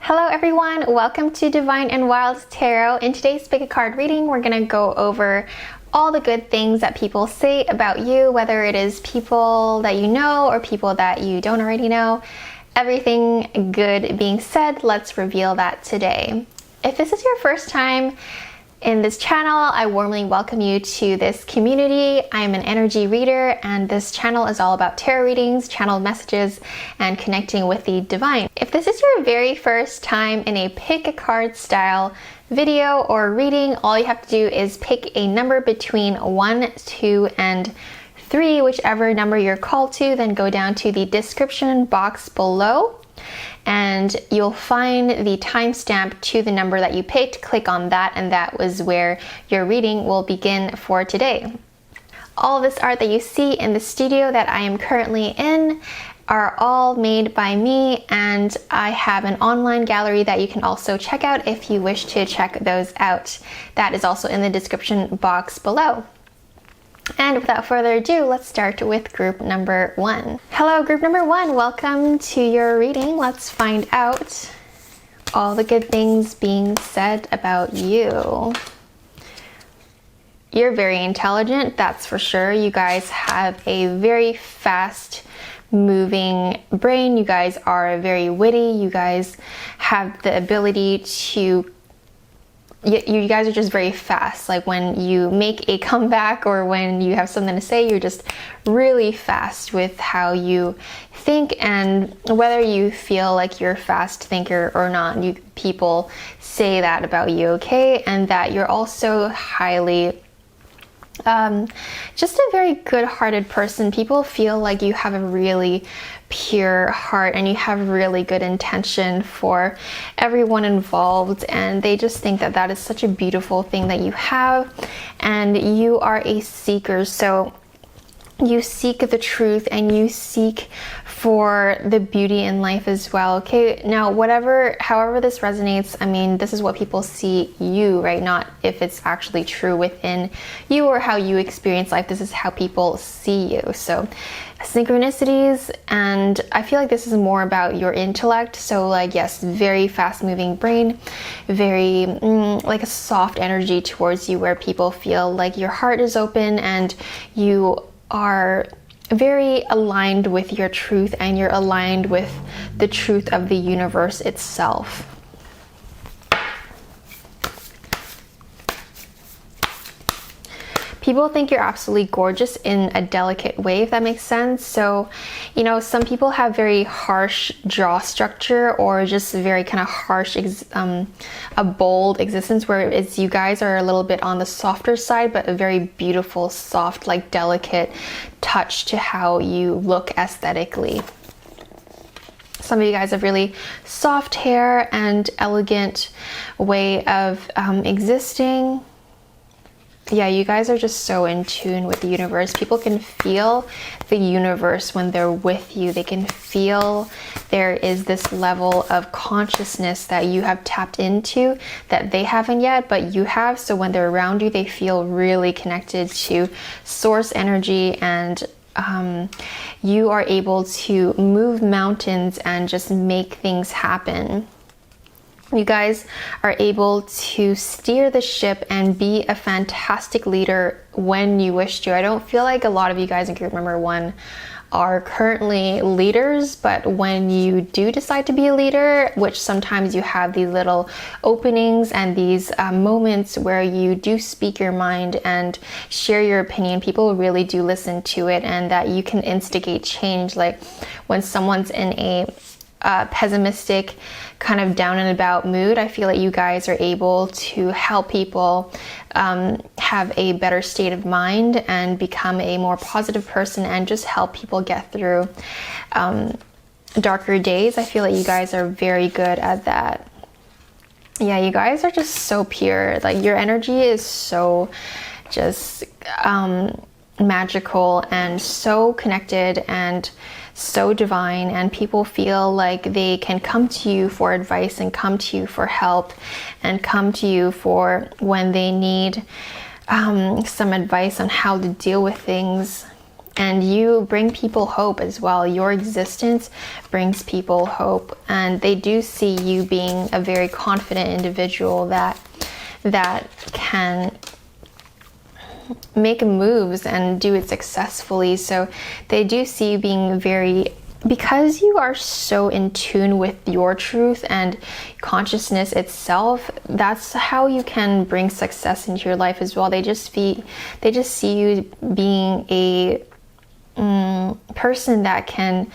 Hello everyone, welcome to Divine and Wild Tarot. In today's pick a card reading, we're going to go over all the good things that people say about you, whether it is people that you know or people that you don't already know. Everything good being said, let's reveal that today. If this is your first time in this channel, I warmly welcome you to this community. I'm an energy reader, and this channel is all about tarot readings, channeled messages, and connecting with the divine. If this is your very first time in a pick a card style video or reading, all you have to do is pick a number between 1, 2, and 3, whichever number you're called to, then go down to the description box below and you'll find the timestamp to the number that you picked. Click on that, and that was where your reading will begin for today. All of this art that you see in the studio that I am currently in are all made by me, and I have an online gallery that you can also check out if you wish to check those out. That is also in the description box below. And without further ado, let's start with group number 1. Hello, group number 1. Welcome to your reading. Let's find out all the good things being said about you. You're very intelligent, that's for sure. You guys have a very fast moving brain. You guys are very witty. You guys have the ability to you guys are just very fast. Like when you make a comeback or when you have something to say, you're just really fast with how you think, and whether you feel like you're a fast thinker or not, people say that about you, okay? And that you're also highly just a very good-hearted person. People feel like you have a really pure heart and you have really good intention for everyone involved, and they just think that that is such a beautiful thing that you have. And you are a seeker, so you seek the truth and you seek for the beauty in life as well, okay? Now, however this resonates, I mean, this is what people see you, right? Not if it's actually true within you or how you experience life. This is how people see you. So synchronicities, and I feel like this is more about your intellect. So like, yes, very fast moving brain, very like a soft energy towards you, where people feel like your heart is open and you are very aligned with your truth, and you're aligned with the truth of the universe itself. People think you're absolutely gorgeous in a delicate way, if that makes sense. So, you know, some people have very harsh jaw structure, or just very kind of harsh, a bold existence, whereas you guys are a little bit on the softer side, but a very beautiful, soft, like delicate touch to how you look aesthetically. Some of you guys have really soft hair and elegant way of existing. Yeah, you guys are just so in tune with the universe. People can feel the universe when they're with you. They can feel there is this level of consciousness that you have tapped into that they haven't yet, but you have. So when they're around you, they feel really connected to source energy, and you are able to move mountains and just make things happen. You guys are able to steer the ship and be a fantastic leader when you wish to. I don't feel like a lot of you guys in group number 1 are currently leaders, but when you do decide to be a leader, which sometimes you have these little openings and these moments where you do speak your mind and share your opinion, people really do listen to it, and that you can instigate change. Like when someone's in a pessimistic, kind of down and about mood, I feel like you guys are able to help people have a better state of mind and become a more positive person, and just help people get through darker days. I feel like you guys are very good at that. Yeah, you guys are just so pure. Like your energy is so just magical and so connected and so divine, and people feel like they can come to you for advice and come to you for help and come to you for when they need some advice on how to deal with things. And you bring people hope as well. Your existence brings people hope, and they do see you being a very confident individual that can make moves and do it successfully. So they do see you being very, because you are so in tune with your truth and consciousness itself, that's how you can bring success into your life as well. They just see you being a person that can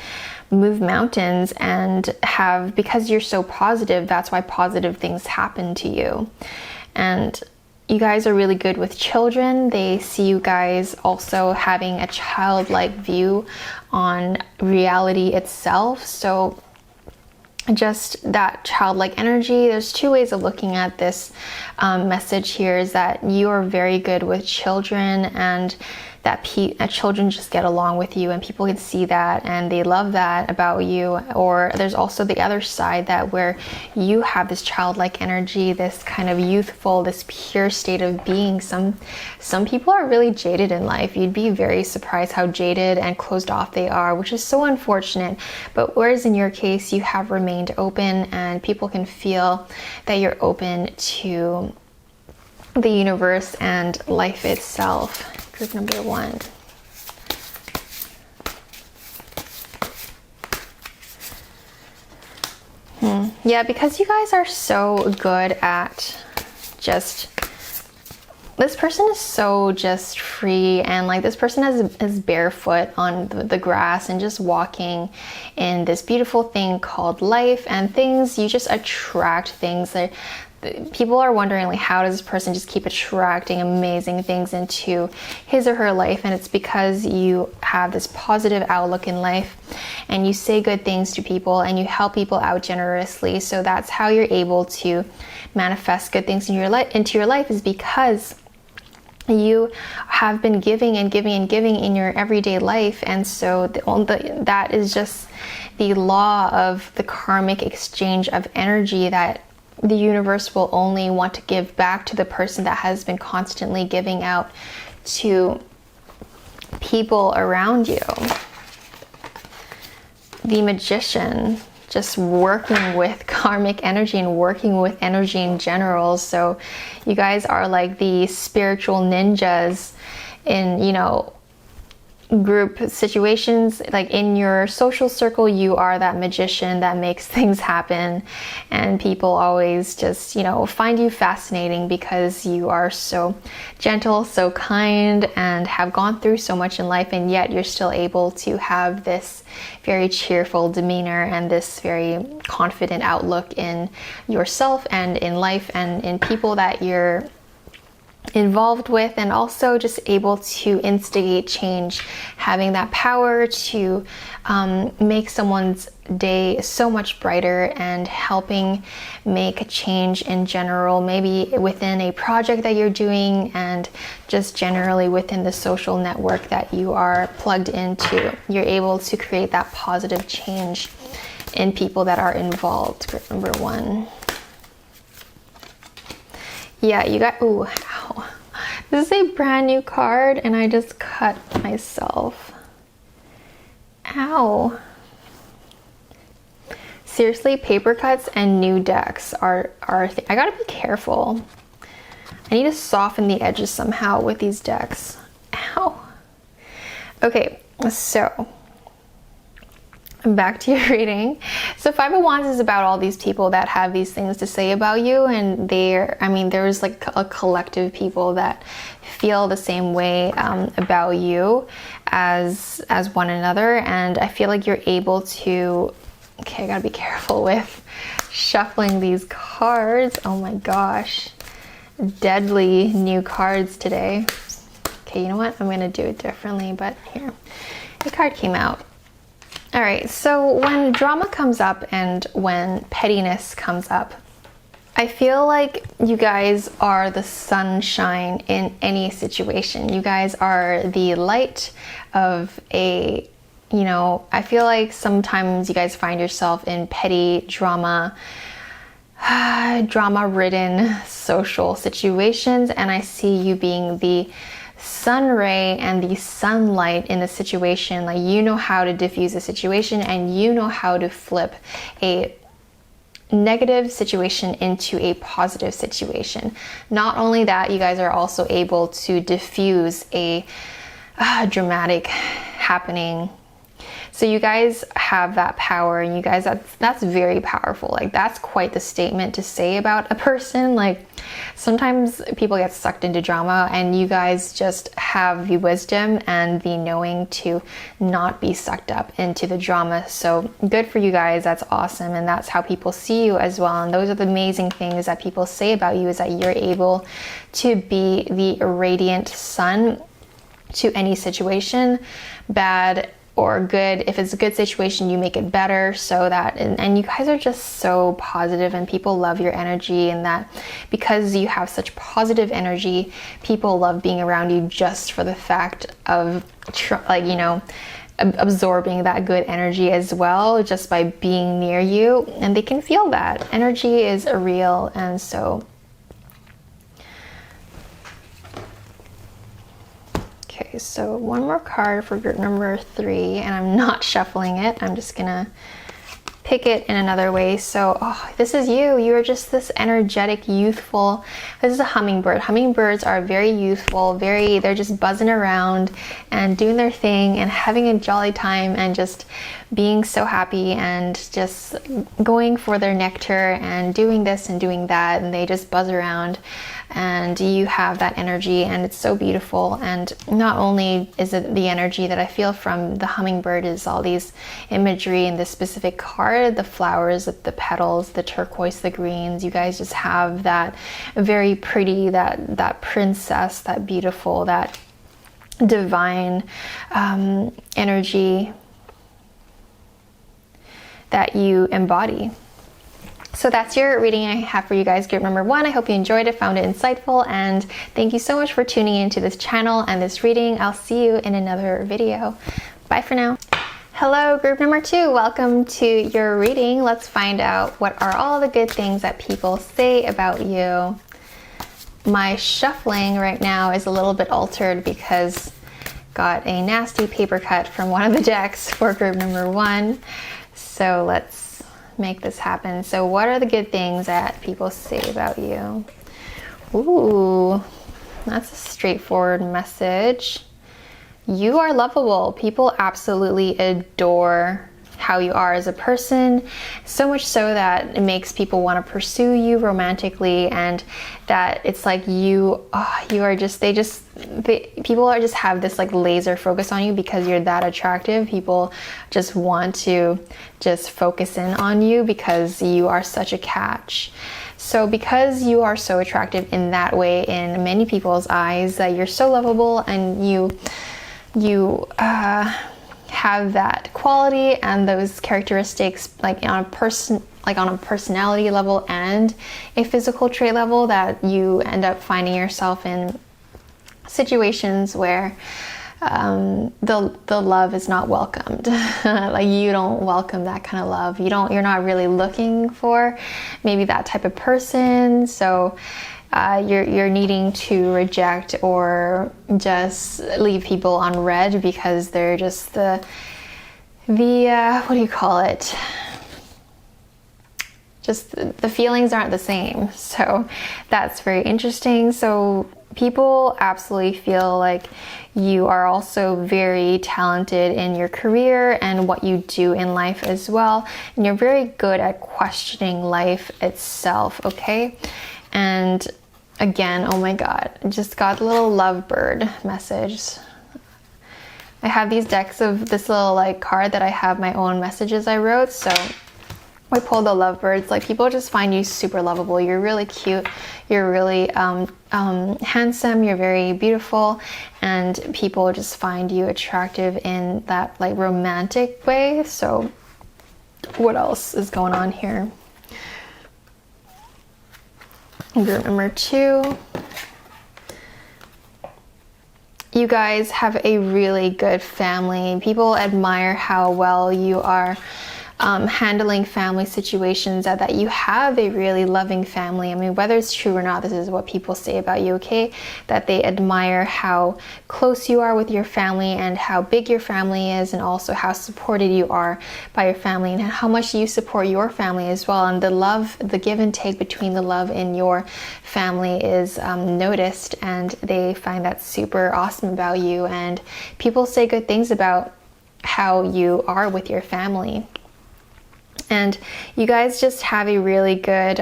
move mountains and have, because you're so positive, that's why positive things happen to you. And you guys are really good with children. They see you guys also having a childlike view on reality itself. So just that childlike energy. There's two ways of looking at this message here, is that you are very good with children, and that children just get along with you, and people can see that and they love that about you. Or there's also the other side, that where you have this childlike energy, this kind of youthful, this pure state of being. Some people are really jaded in life. You'd be very surprised how jaded and closed off they are, which is so unfortunate. But whereas in your case, you have remained open, and people can feel that you're open to the universe and life itself. Group number 1. Yeah, because you guys are so good at just, this person is so just free, and like this person is barefoot on the grass and just walking in this beautiful thing called life, and things, you just attract things that people are wondering, like, how does this person just keep attracting amazing things into his or her life? And it's because you have this positive outlook in life, and you say good things to people, and you help people out generously. So that's how you're able to manifest good things in into your life, is because you have been giving and giving and giving in your everyday life. And so that is just the law of the karmic exchange of energy, that the universe will only want to give back to the person that has been constantly giving out to people around you. The Magician, just working with karmic energy and working with energy in general. So you guys are like the spiritual ninjas in, group situations. Like in your social circle, you are that magician that makes things happen, and people always just find you fascinating because you are so gentle, so kind, and have gone through so much in life, and yet you're still able to have this very cheerful demeanor and this very confident outlook in yourself and in life and in people that you're involved with, and also just able to instigate change, having that power to make someone's day so much brighter, and helping make a change in general, maybe within a project that you're doing, and just generally within the social network that you are plugged into. You're able to create that positive change in people that are involved. Group number 1. Yeah, you got, ooh, ow. This is a brand new card, and I just cut myself. Ow. Seriously, paper cuts and new decks are a thing. I gotta be careful. I need to soften the edges somehow with these decks. Ow. Okay, so back to your reading. So 5 of Wands is about all these people that have these things to say about you, and there's like a collective people that feel the same way about you as one another. And I feel like you're able to, okay, I gotta be careful with shuffling these cards. Oh my gosh, deadly new cards today. Okay, you know what, I'm gonna do it differently, but here, the card came out. All right, so when drama comes up and when pettiness comes up, I feel like you guys are the sunshine in any situation. You guys are the light of I feel like sometimes you guys find yourself in petty drama-ridden social situations, and I see you being the sun ray and the sunlight in the situation. Like, you know how to diffuse a situation, and you know how to flip a negative situation into a positive situation. Not only that, you guys are also able to diffuse a dramatic happening. So you guys have that power, and you guys, that's very powerful. Like, that's quite the statement to say about a person. Like, sometimes people get sucked into drama, and you guys just have the wisdom and the knowing to not be sucked up into the drama. So good for you guys. That's awesome. And that's how people see you as well. And those are the amazing things that people say about you, is that you're able to be the radiant sun to any situation, bad or good. If it's a good situation, you make it better, so that, and you guys are just so positive, and people love your energy, and that because you have such positive energy, people love being around you just for the fact of like, you know, absorbing that good energy as well, just by being near you, and they can feel that energy is real. And so okay, so one more card for group number 3, and I'm not shuffling it. I'm just gonna pick it in another way. So, this is you. You are just this energetic, youthful. This is a hummingbird. Hummingbirds are very youthful, they're just buzzing around and doing their thing and having a jolly time and just being so happy and just going for their nectar and doing this and doing that, and they just buzz around. And you have that energy, and it's so beautiful. And not only is it the energy that I feel from the hummingbird, is all these imagery in this specific card, the flowers, the petals, the turquoise, the greens. You guys just have that very pretty, that princess, that beautiful, that divine energy that you embody. So that's your reading I have for you guys, group number 1. I hope you enjoyed it, found it insightful, and thank you so much for tuning into this channel and this reading. I'll see you in another video. Bye for now. Hello, group number 2. Welcome to your reading. Let's find out what are all the good things that people say about you. My shuffling right now is a little bit altered because got a nasty paper cut from one of the decks for group number 1. So let's make this happen. So what are the good things that people say about you? Ooh, that's a straightforward message. You are lovable. People absolutely adore how you are as a person, so much so that it makes people want to pursue you romantically, and that it's like you are just, people are just have this like laser focus on you because you're that attractive. People just want to just focus in on you because you are such a catch. So because you are so attractive in that way in many people's eyes, that you're so lovable, and you have that quality and those characteristics, like on a personality level and a physical trait level, that you end up finding yourself in situations where the love is not welcomed. Like, you don't welcome that kind of love. You're not really looking for maybe that type of person. So you're needing to reject or just leave people on red because they're just the what do you call it? Just the feelings aren't the same. So that's very interesting. So people absolutely feel like you are also very talented in your career and what you do in life as well. And you're very good at questioning life itself, okay? And again, oh my God, I just got a little lovebird message. I have these decks of this little like card that I have my own messages I wrote. So I pulled the lovebirds. Like, people just find you super lovable. You're really cute. You're really handsome. You're very beautiful, and people just find you attractive in that like romantic way. So what else is going on here? Group number 2. You guys have a really good family. People admire how well you are handling family situations, that you have a really loving family. I mean, whether it's true or not, this is what people say about you, okay? That they admire how close you are with your family and how big your family is, and also how supported you are by your family and how much you support your family as well. And the love, the give and take between the love in your family is noticed, and they find that super awesome about you. And people say good things about how you are with your family. And you guys just have a really good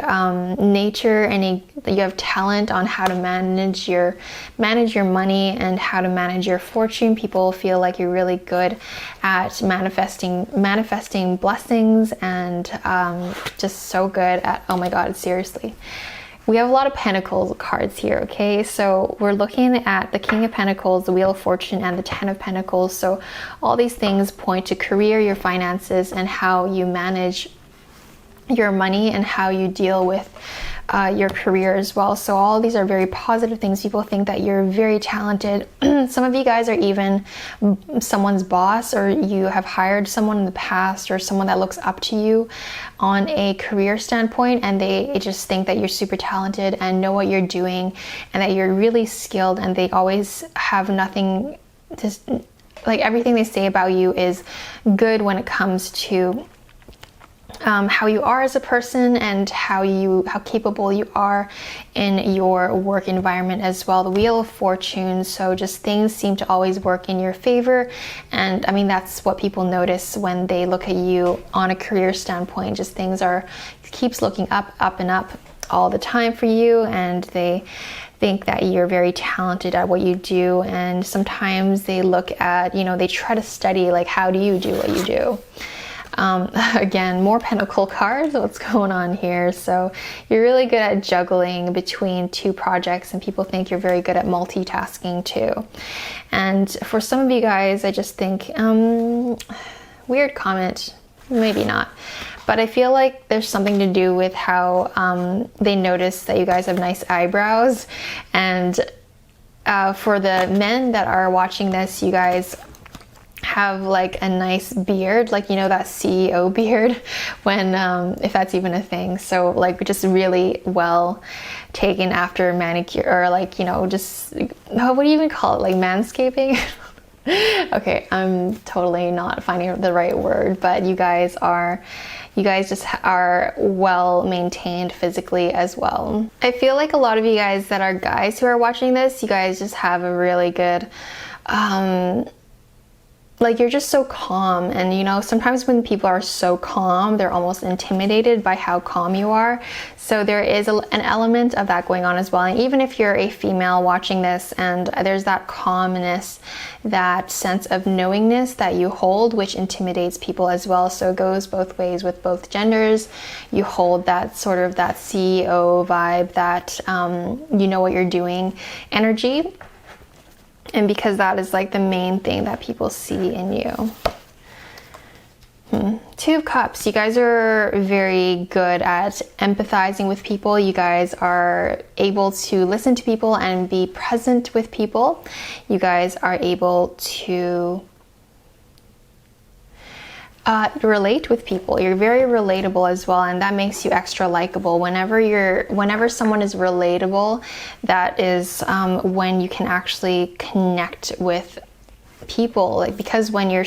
nature, and you have talent on how to manage your money and how to manage your fortune. People feel like you're really good at manifesting blessings, and just so good at, oh my god, seriously. We have a lot of Pentacles cards here, okay? So we're looking at the King of Pentacles, the Wheel of Fortune, and the Ten of Pentacles. So all these things point to career, your finances, and how you manage your money and how you deal with your career as well. So all these are very positive things. People think that you're very talented. Some of you guys are even someone's boss, or you have hired someone in the past, or someone that looks up to you on a career standpoint, and they just think that you're super talented and know what you're doing, and that you're really skilled, and they always have nothing to, like, everything they say about you is good when it comes to how you are as a person, and how capable you are in your work environment as well. The Wheel of Fortune, so just things seem to always work in your favor. And I mean, that's what people notice when they look at you on a career standpoint. Just things keeps looking up and up all the time for you, and they think that you're very talented at what you do. And sometimes they look at, they try to study, like, how do you do what you do? Again, more Pentacle cards. What's going on here? So you're really good at juggling between two projects, and people think you're very good at multitasking too. And for some of you guys, I just think, weird comment, maybe not, but I feel like there's something to do with how they notice that you guys have nice eyebrows. And for the men that are watching this, you guys have like a nice beard, like, that CEO beard, when if that's even a thing. So like, just really well taken after manicure, or like, just, what do you even call it, like manscaping? Okay, I'm totally not finding the right word, but you guys just are well maintained physically as well. I feel like a lot of you guys that are guys who are watching this, you guys just have a really good like, you're just so calm. And sometimes when people are so calm, they're almost intimidated by how calm you are. So there is an element of that going on as well. And even if you're a female watching this, and there's that calmness, that sense of knowingness that you hold, which intimidates people as well. So it goes both ways with both genders. You hold that sort of that CEO vibe, that you know what you're doing energy. And because that is like the main thing that people see in you. Two of Cups. You guys are very good at empathizing with people. You guys are able to listen to people and be present with people. You guys are able to relate with people. You're very relatable as well, and that makes you extra likable. Whenever someone is relatable, that is when you can actually connect with people. Like, because when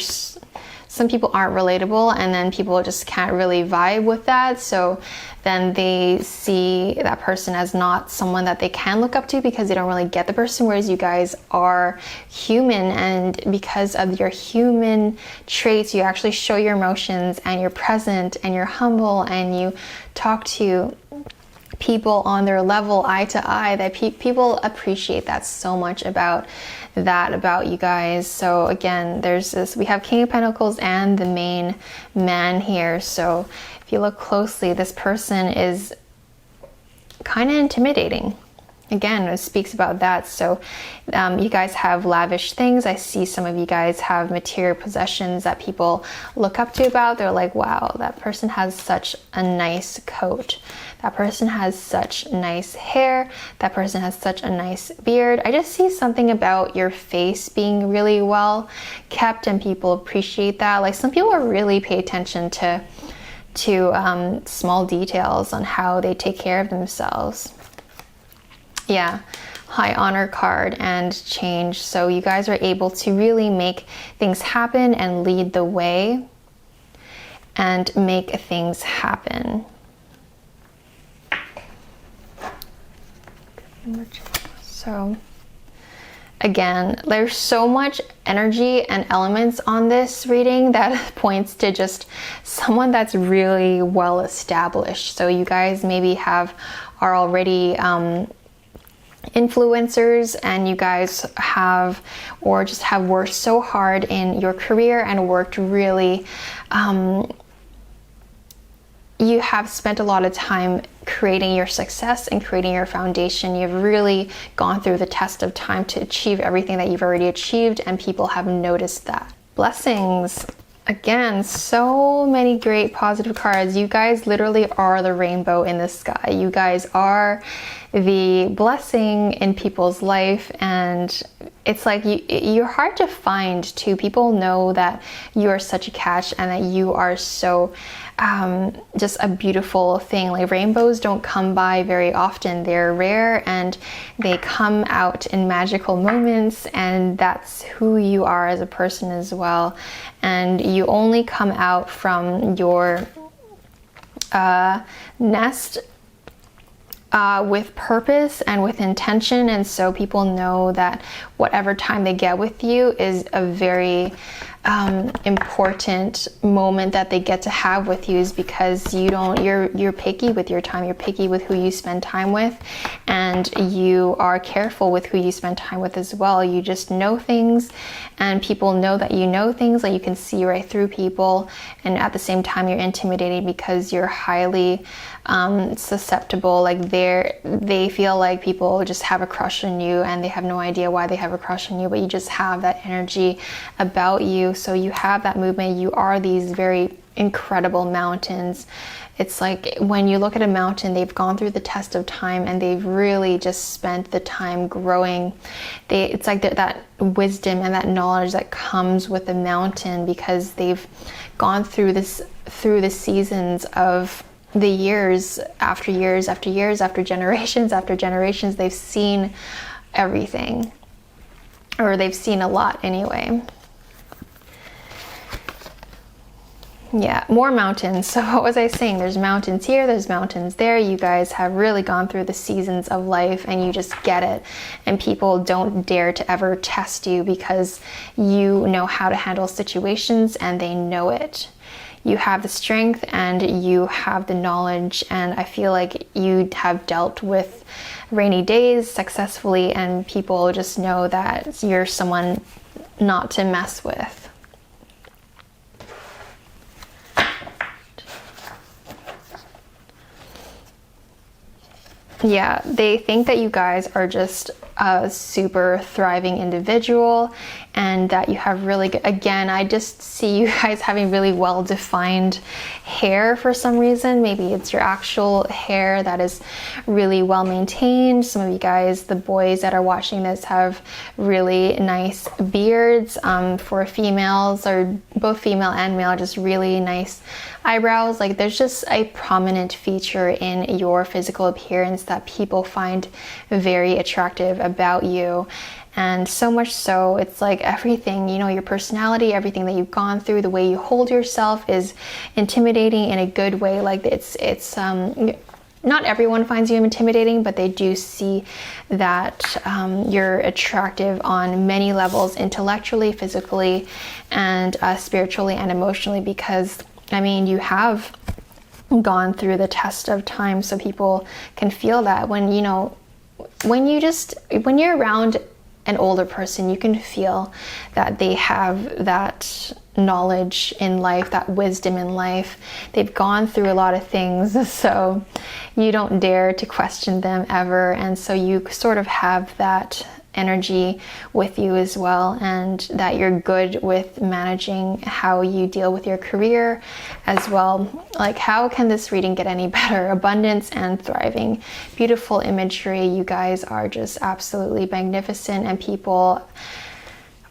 some people aren't relatable, and then people just can't really vibe with that, so then they see that person as not someone that they can look up to, because they don't really get the person. Whereas you guys are human, and because of your human traits, you actually show your emotions, and you're present, and you're humble, and you talk to people on their level, eye to eye. That people appreciate that so much about you guys. So again, we have King of Pentacles and the main man here. So if you look closely, this person is kind of intimidating. Again, it speaks about that. So you guys have lavish things. I see some of you guys have material possessions that people look up to about. They're like, wow, that person has such a nice coat. That person has such nice hair. That person has such a nice beard. I just see something about your face being really well kept, and people appreciate that. Like, some people really pay attention to to small details on how they take care of themselves. Yeah, high honor card and change. So you guys are able to really make things happen and lead the way and make things happen. So again, there's so much energy and elements on this reading that points to just someone that's really well established. So you guys maybe are already influencers, and you guys have, or just have worked so hard in your career and worked really, you have spent a lot of time creating your success and creating your foundation. You've really gone through the test of time to achieve everything that you've already achieved, and people have noticed that. Blessings. Again, so many great positive cards. You guys literally are the rainbow in the sky. You guys are the blessing in people's life, and it's like you're hard to find too. People know that you are such a catch and that you are so just a beautiful thing. Like, rainbows don't come by very often. They're rare and they come out in magical moments, and that's who you are as a person as well. And you only come out from your nest with purpose and with intention, and so people know that whatever time they get with you is a important moment that they get to have with you, is because you're picky with your time. You're picky with who you spend time with, and you are careful with who you spend time with as well. You just know things, and people know that you know things. Like, you can see right through people, and at the same time you're intimidating because you're highly susceptible. Like, they feel like people just have a crush on you, and they have no idea why they have a crush on you, but you just have that energy about you. So you have that movement. You are these very incredible mountains. It's like, when you look at a mountain, they've gone through the test of time, and they've really just spent the time growing. It's like that wisdom and that knowledge that comes with the mountain, because they've gone through the seasons of the years after years after years, after generations. They've seen everything, or they've seen a lot anyway. Yeah, more mountains. So what was I saying? There's mountains here, there's mountains there. You guys have really gone through the seasons of life, and you just get it. And people don't dare to ever test you, because you know how to handle situations, and they know it. You have the strength and you have the knowledge, and I feel like you have dealt with rainy days successfully, and people just know that you're someone not to mess with. Yeah, they think that you guys are just a super thriving individual, and that you have really good, again, I just see you guys having really well-defined hair for some reason. Maybe it's your actual hair that is really well maintained. Some of you guys, the boys that are watching this, have really nice beards. For females, or both female and male, just really nice eyebrows. Like, there's just a prominent feature in your physical appearance that people find very attractive about you. And so much so, it's like everything, you know, your personality, everything that you've gone through, the way you hold yourself is intimidating in a good way. Like, it's not everyone finds you intimidating, but they do see that you're attractive on many levels, intellectually, physically, and spiritually and emotionally, because, I mean, you have gone through the test of time, so people can feel that. When you're around an older person, you can feel that they have that knowledge in life, that wisdom in life. They've gone through a lot of things, so you don't dare to question them ever, and so you sort of have that energy with you as well, and that you're good with managing how you deal with your career as well. Like, how can this reading get any better? Abundance and thriving. Beautiful imagery. You guys are just absolutely magnificent, and people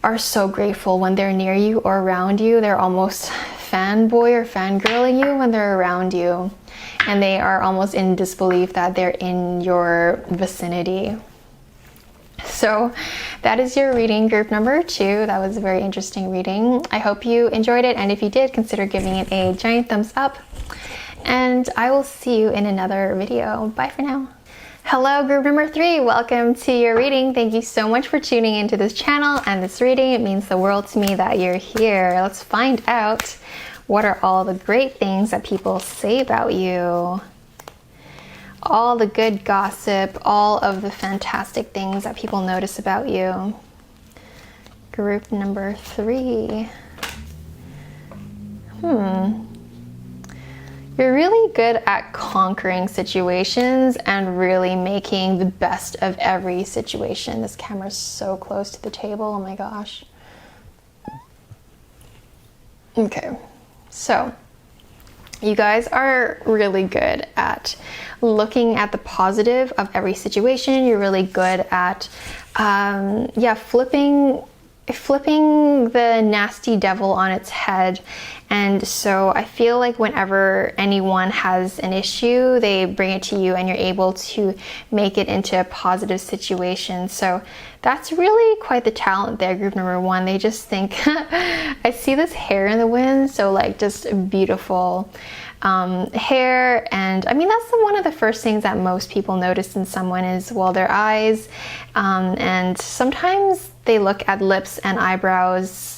are so grateful when they're near you or around you. They're almost fanboy or fangirling you when they're around you, and they are almost in disbelief that they're in your vicinity. So that is your reading, group number 2. That was a very interesting reading. I hope you enjoyed it, and if you did, consider giving it a giant thumbs up. And I will see you in another video. Bye for now. Hello, group number 3. Welcome to your reading. Thank you so much for tuning into this channel and this reading. It means the world to me that you're here. Let's find out what are all the great things that people say about you. All the good gossip, all of the fantastic things that people notice about you. Group number 3. You're really good at conquering situations and really making the best of every situation. This camera's so close to the table, oh my gosh. Okay, so you guys are really good at looking at the positive of every situation. You're really good at flipping the nasty devil on its head. And so I feel like whenever anyone has an issue, they bring it to you and you're able to make it into a positive situation. So that's really quite the talent there, group number 1. They just think, I see this hair in the wind, so like just beautiful hair. And I mean, that's one of the first things that most people notice in someone is, well, their eyes, and sometimes they look at lips and eyebrows,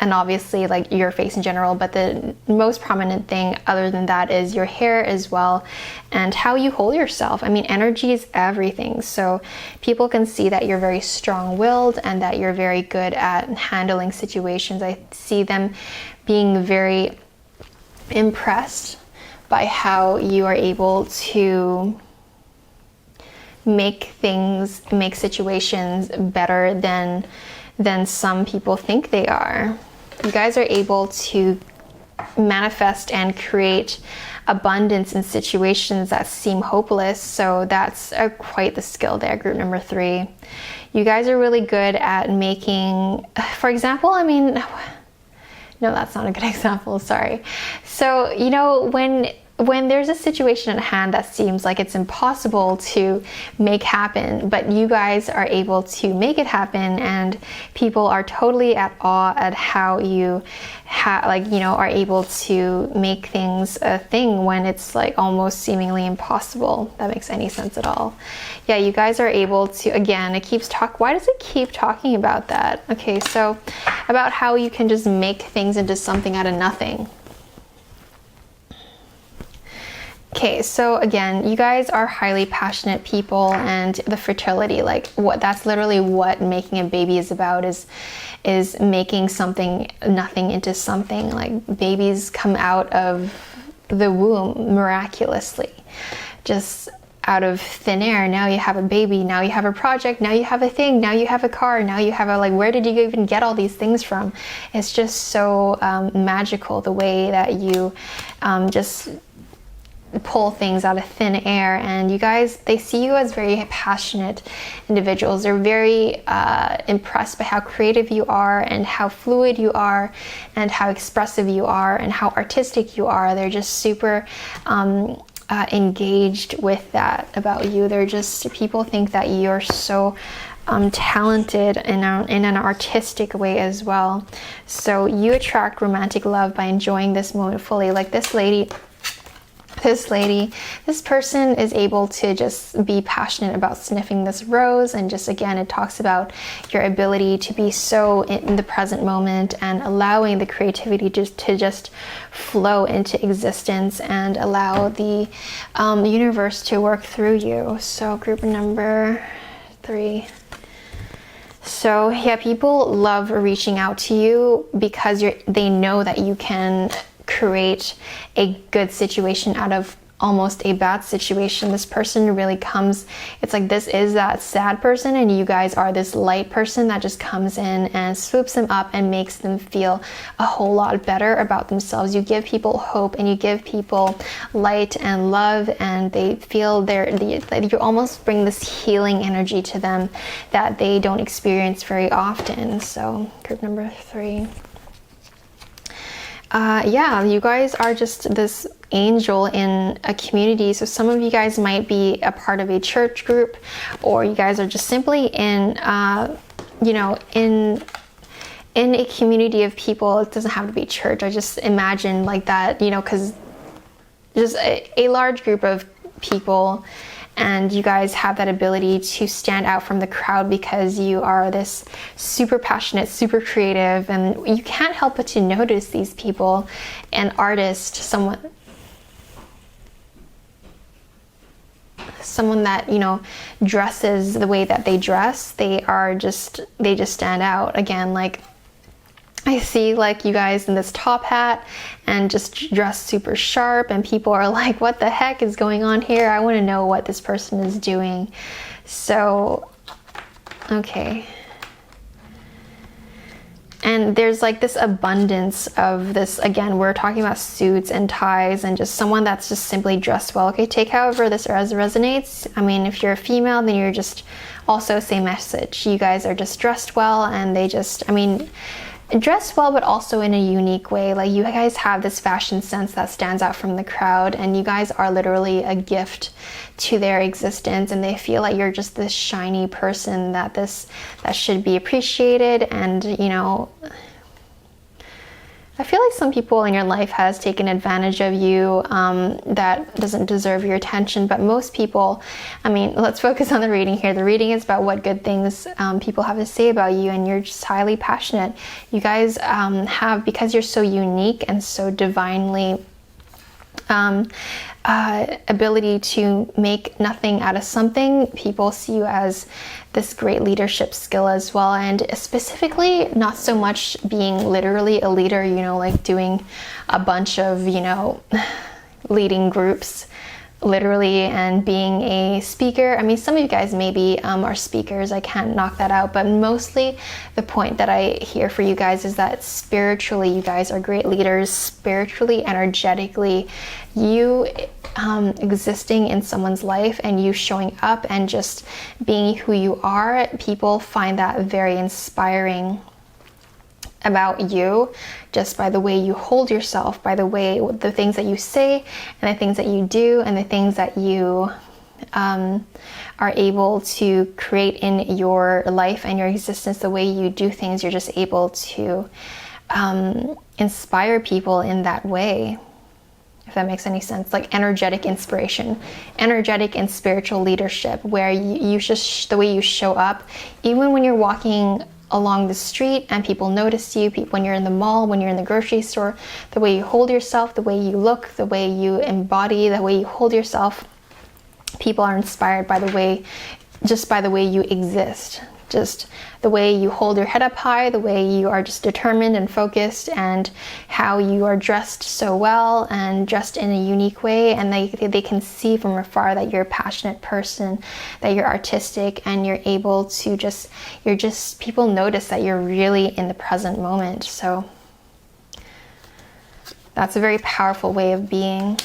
and obviously like your face in general, but the most prominent thing other than that is your hair as well, and how you hold yourself. I mean, energy is everything, so people can see that you're very strong-willed and that you're very good at handling situations. I see them being very impressed by how you are able to make situations better than some people think they are. You guys are able to manifest and create abundance in situations that seem hopeless, so that's quite the skill there, group number 3. You guys are really good at making, for example, I mean, no, that's not a good example, sorry. So, you know, when there's a situation at hand that seems like it's impossible to make happen, but you guys are able to make it happen, and people are totally at awe at how you are able to make things a thing when it's like almost seemingly impossible. That makes any sense at all. Yeah, you guys are able to, again, why does it keep talking about that? Okay, so about how you can just make things into something out of nothing. Okay, so again, you guys are highly passionate people, and the fertility, that's literally what making a baby is about, is making nothing into something. Like, babies come out of the womb miraculously, just out of thin air. Now you have a baby, now you have a project, now you have a thing, now you have a car, now you have where did you even get all these things from? It's just so magical, the way that you just pull things out of thin air. And you guys, they see you as very passionate individuals. They're very impressed by how creative you are, and how fluid you are, and how expressive you are, and how artistic you are. They're just super engaged with that about you. People think that you're so talented in an artistic way as well. So you attract romantic love by enjoying this moment fully. Like this person is able to just be passionate about sniffing this rose, and just, again, it talks about your ability to be so in the present moment and allowing the creativity to just flow into existence and allow the universe to work through you. So group number 3. So yeah, people love reaching out to you because they know that you can create a good situation out of almost a bad situation. This person really comes, it's like this is that sad person, and you guys are this light person that just comes in and swoops them up and makes them feel a whole lot better about themselves. You give people hope, and you give people light and love, and they feel you almost bring this healing energy to them that they don't experience very often. So group number 3. yeah, you guys are just this angel in a community. So some of you guys might be a part of a church group, or you guys are just simply in, you know, in a community of people. It doesn't have to be church. I just imagine like that, you know, because just a large group of people, and you guys have that ability to stand out from the crowd because you are this super passionate, super creative, and you can't help but to notice these people. An artist, someone that, you know, dresses the way that they dress, they just stand out. Again, like, I see like you guys in this top hat and just dressed super sharp, and people are like, what the heck is going on here? I want to know what this person is doing. So, okay. And there's like this abundance of this, again, we're talking about suits and ties and just someone that's just simply dressed well. Okay, take however this resonates. I mean, if you're a female, then you're just also same message. You guys are just dressed well, and they just, I mean, dressed well, but also in a unique way. Like, you guys have this fashion sense that stands out from the crowd, and you guys are literally a gift to their existence, and they feel like you're just this shiny person that should be appreciated. And, you know, I feel like some people in your life has taken advantage of you that doesn't deserve your attention. But most people, I mean, let's focus on the reading here. The reading is about what good things people have to say about you, and you're just highly passionate. You guys have, because you're so unique and so divinely ability to make nothing out of something, people see you as this great leadership skill as well. And specifically, not so much being literally a leader, you know, like doing a bunch of, you know, leading groups literally, and being a speaker. I mean, some of you guys maybe are speakers, I can't knock that out, but mostly the point that I hear for you guys is that spiritually, you guys are great leaders. Spiritually, energetically, you existing in someone's life and you showing up and just being who you are, people find that very inspiring about you, just by the way you hold yourself, by the way, the things that you say, and the things that you do, and the things that you are able to create in your life and your existence. The way you do things, you're just able to inspire people in that way, if that makes any sense. Like energetic inspiration, energetic and spiritual leadership, where you just, the way you show up, even when you're walking along the street and people notice you, when you're in the mall, when you're in the grocery store, the way you hold yourself, the way you look, the way you embody, the way you hold yourself, people are inspired by the way, just by the way you exist, just the way you hold your head up high, the way you are just determined and focused, and how you are dressed so well and dressed in a unique way, and they can see from afar that you're a passionate person, that you're artistic, and you're able to people notice that you're really in the present moment. So that's a very powerful way of being.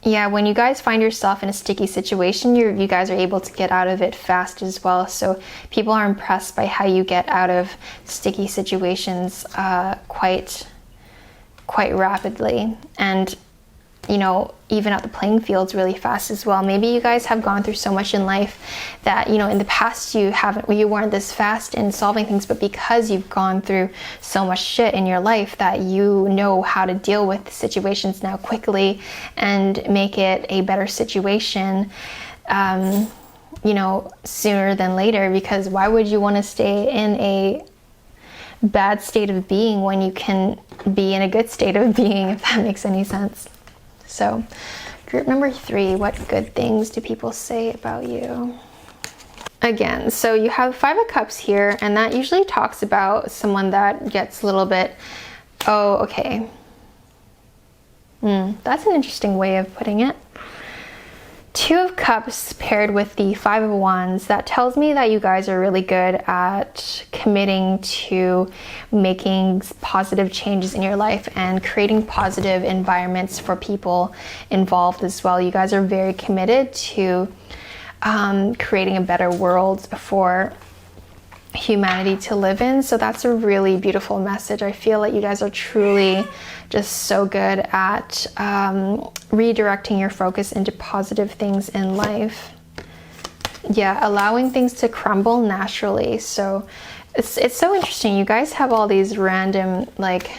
Yeah, when you guys find yourself in a sticky situation, you guys are able to get out of it fast as well. So people are impressed by how you get out of sticky situations quite rapidly, and, you know, even out the playing fields really fast as well. Maybe you guys have gone through so much in life that, you know, in the past you weren't this fast in solving things, but because you've gone through so much shit in your life that you know how to deal with situations now quickly and make it a better situation, you know, sooner than later. Because why would you want to stay in a bad state of being when you can be in a good state of being, if that makes any sense? So, group number 3, what good things do people say about you? Again, so you have 5 of Cups here, and that usually talks about someone that gets a little bit, oh, okay. That's an interesting way of putting it. 2 of Cups paired with the 5 of Wands, that tells me that you guys are really good at committing to making positive changes in your life and creating positive environments for people involved as well. You guys are very committed to creating a better world for humanity to live in. So that's a really beautiful message. I feel like you guys are truly just so good at redirecting your focus into positive things in life. Yeah, allowing things to crumble naturally. So it's so interesting. You guys have all these random like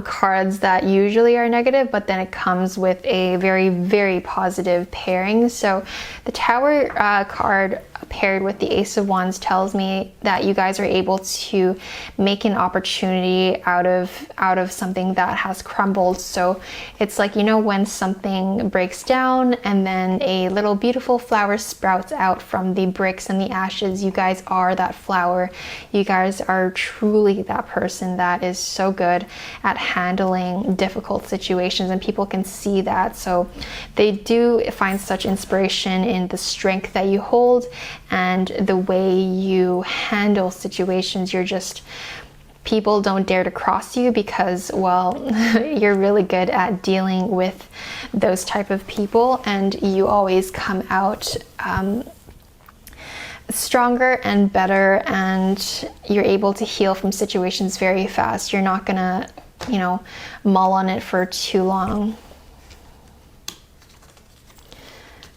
cards that usually are negative, but then it comes with a very, very positive pairing. So the Tower card paired with the Ace of Wands tells me that you guys are able to make an opportunity out of something that has crumbled. So it's like, you know, when something breaks down and then a little beautiful flower sprouts out from the bricks and the ashes. You guys are that flower. You guys are truly that person that is so good at handling difficult situations, and people can see that. So they do find such inspiration in the strength that you hold and the way you handle situations. You're just, people don't dare to cross you because, well, you're really good at dealing with those type of people, and you always come out stronger and better, and you're able to heal from situations very fast. You're not gonna, you know, mull on it for too long.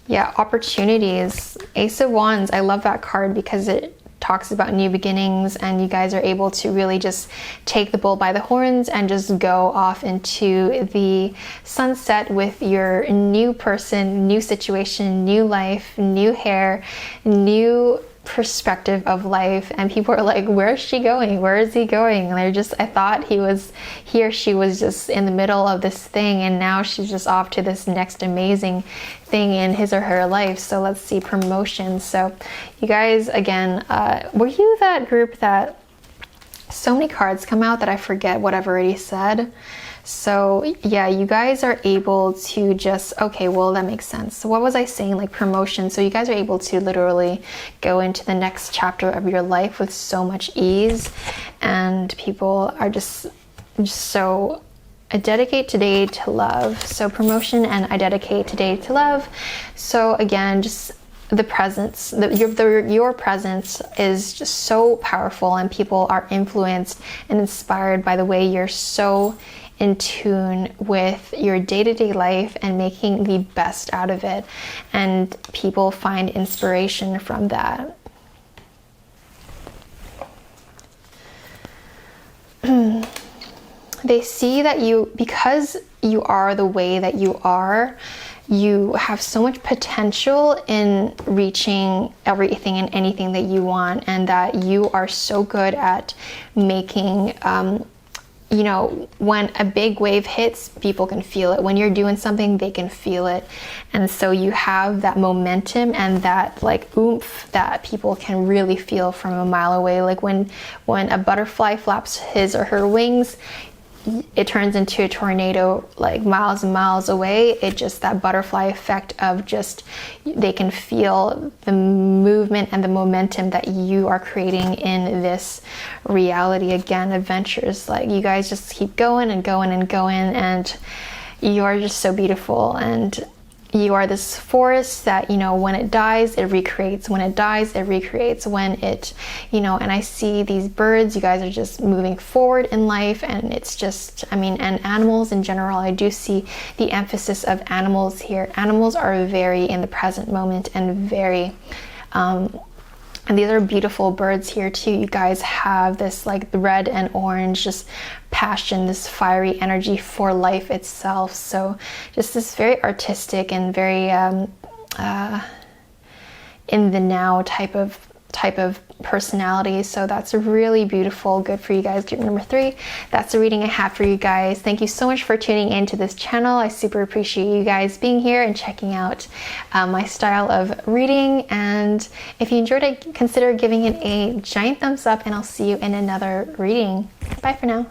Yeah, opportunities. Ace of Wands, I love that card because it talks about new beginnings, and you guys are able to really just take the bull by the horns and just go off into the sunset with your new person, new situation, new life, new hair, new perspective of life. And people are like, where is she going? Where is he going? And they're just, I thought he or she was just in the middle of this thing, and now she's just off to this next amazing thing in his or her life. So let's see, promotion. So you guys, again, were you that group that so many cards come out that I forget what I've already said? So yeah, you guys are able to just, okay, well, that makes sense. So what was I saying? Like promotion. So you guys are able to literally go into the next chapter of your life with so much ease, and people are just so, I dedicate today to love. So promotion and I dedicate today to love. So again, just the presence, your presence is just so powerful, and people are influenced and inspired by the way you're so in tune with your day-to-day life and making the best out of it, and people find inspiration from that. They see that you, because you are the way that you are, you have so much potential in reaching everything and anything that you want, and that you are so good at making you know, when a big wave hits, people can feel it. When you're doing something, they can feel it. And so you have that momentum and that like oomph that people can really feel from a mile away. Like when a butterfly flaps his or her wings, it turns into a tornado like miles and miles away. It just, that butterfly effect of just, they can feel the movement and the momentum that you are creating in this reality. Again, adventures, like you guys just keep going and going and going, and you are just so beautiful. And you are this forest that, you know, when it dies, it recreates. When it dies, it recreates. When it, you know, and I see these birds, you guys are just moving forward in life, and it's just, I mean, and animals in general, I do see the emphasis of animals here. Animals are very in the present moment and very, and these are beautiful birds here too. You guys have this like the red and orange, just passion, this fiery energy for life itself. So just this very artistic and very in the now type of personality. So that's really beautiful. Good for you guys. Group number 3. That's the reading I have for you guys. Thank you so much for tuning into this channel. I super appreciate you guys being here and checking out my style of reading. And if you enjoyed it, consider giving it a giant thumbs up, and I'll see you in another reading. Bye for now.